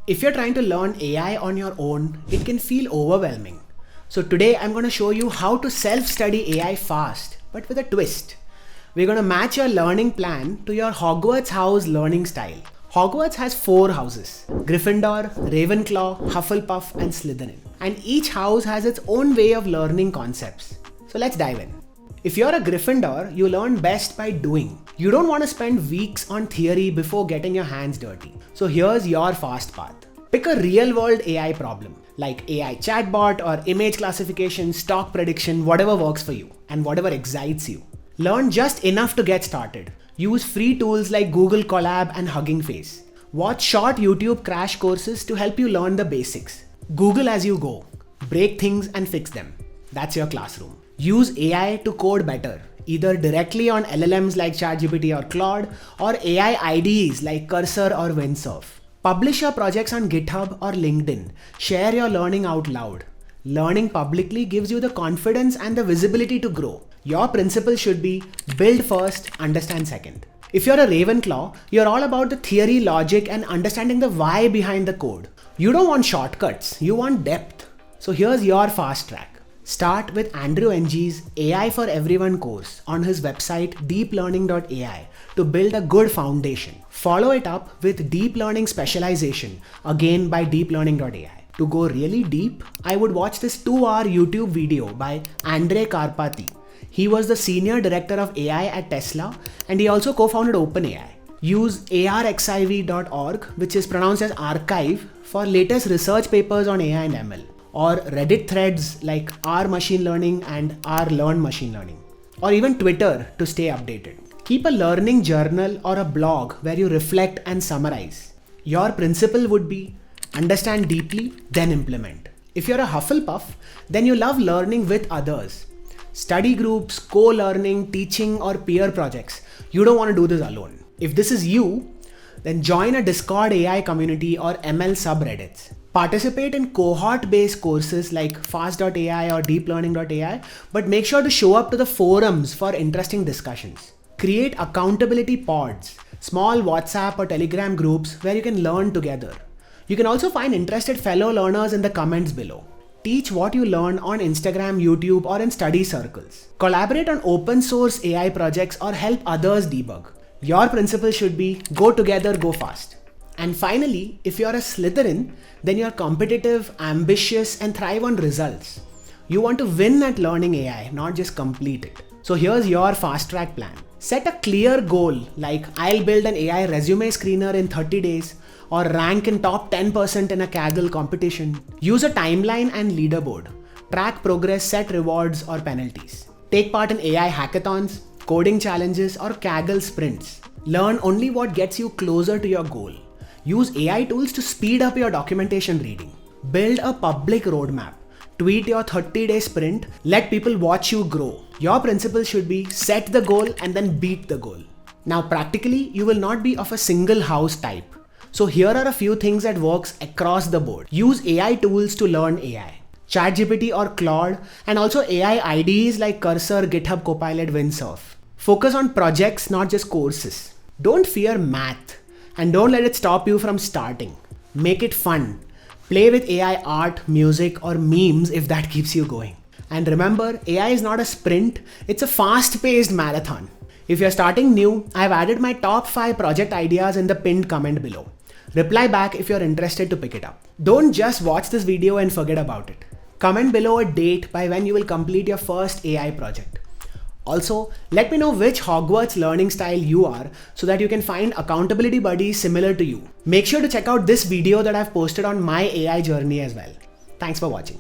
If you're trying to learn AI on your own, it can feel overwhelming. So today I'm going to show you how to self-study AI fast, but with a twist. We're going to match your learning plan to your Hogwarts house learning style. Hogwarts has 4 houses: Gryffindor, Ravenclaw, Hufflepuff and Slytherin. And each house has its own way of learning concepts. So let's dive in. If you're a Gryffindor, you learn best by doing. You don't want to spend weeks on theory before getting your hands dirty. So here's your fast path. Pick a real-world AI problem, like AI chatbot or image classification, stock prediction, whatever works for you and whatever excites you. Learn just enough to get started. Use free tools like Google Colab and Hugging Face. Watch short YouTube crash courses to help you learn the basics. Google as you go. Break things and fix them. That's your classroom. Use AI to code better, either directly on LLMs like ChatGPT or Claude, or AI IDEs like Cursor or Windsurf. Publish your projects on GitHub or LinkedIn. Share your learning out loud. Learning publicly gives you the confidence and the visibility to grow. Your principle should be build first, understand second. If you're a Ravenclaw, you're all about the theory, logic, and understanding the why behind the code. You don't want shortcuts, you want depth. So here's your fast track. Start with Andrew Ng's AI for Everyone course on his website deeplearning.ai to build a good foundation. Follow it up with Deep Learning Specialization, again by deeplearning.ai. To go really deep, I would watch this 2-hour YouTube video by Andre Karpathy. He was the senior director of AI at Tesla and he also co-founded OpenAI. Use arxiv.org, which is pronounced as archive, for latest research papers on AI and ML. Or Reddit threads like R Machine Learning and R Learn Machine Learning. Or even Twitter to stay updated. Keep a learning journal or a blog where you reflect and summarize. Your principle would be understand deeply, then implement. If you're a Hufflepuff, then you love learning with others. Study groups, co-learning, teaching or peer projects. You don't want to do this alone. If this is you, then join a Discord AI community or ML subreddits. Participate in cohort-based courses like fast.ai or deeplearning.ai, but make sure to show up to the forums for interesting discussions. Create accountability pods, small WhatsApp or Telegram groups where you can learn together. You can also find interested fellow learners in the comments below. Teach what you learn on Instagram, YouTube, or in study circles. Collaborate on open source AI projects or help others debug. Your principle should be go together, go fast. And finally, if you're a Slytherin, then you're competitive, ambitious, and thrive on results. You want to win at learning AI, not just complete it. So here's your fast track plan. Set a clear goal like I'll build an AI resume screener in 30 days or rank in top 10% in a Kaggle competition. Use a timeline and leaderboard. Track progress, set rewards or penalties. Take part in AI hackathons, coding challenges, or Kaggle sprints. Learn only what gets you closer to your goal. Use AI tools to speed up your documentation reading. Build a public roadmap. Tweet your 30-day sprint. Let people watch you grow. Your principle should be set the goal and then beat the goal. Now practically, you will not be of a single house type. So here are a few things that works across the board. Use AI tools to learn AI. ChatGPT or Claude, and also AI IDEs like Cursor, GitHub Copilot, Windsurf. Focus on projects, not just courses. Don't fear math. And don't let it stop you from starting. Make it fun. Play with AI art, music, or memes if that keeps you going. And remember, AI is not a sprint, it's a fast-paced marathon. If you're starting new, I've added my top 5 project ideas in the pinned comment below. Reply back if you're interested to pick it up. Don't just watch this video and forget about it. Comment below a date by when you will complete your first AI project. Also, let me know which Hogwarts learning style you are so that you can find accountability buddies similar to you. Make sure to check out this video that I've posted on my AI journey as well. Thanks for watching.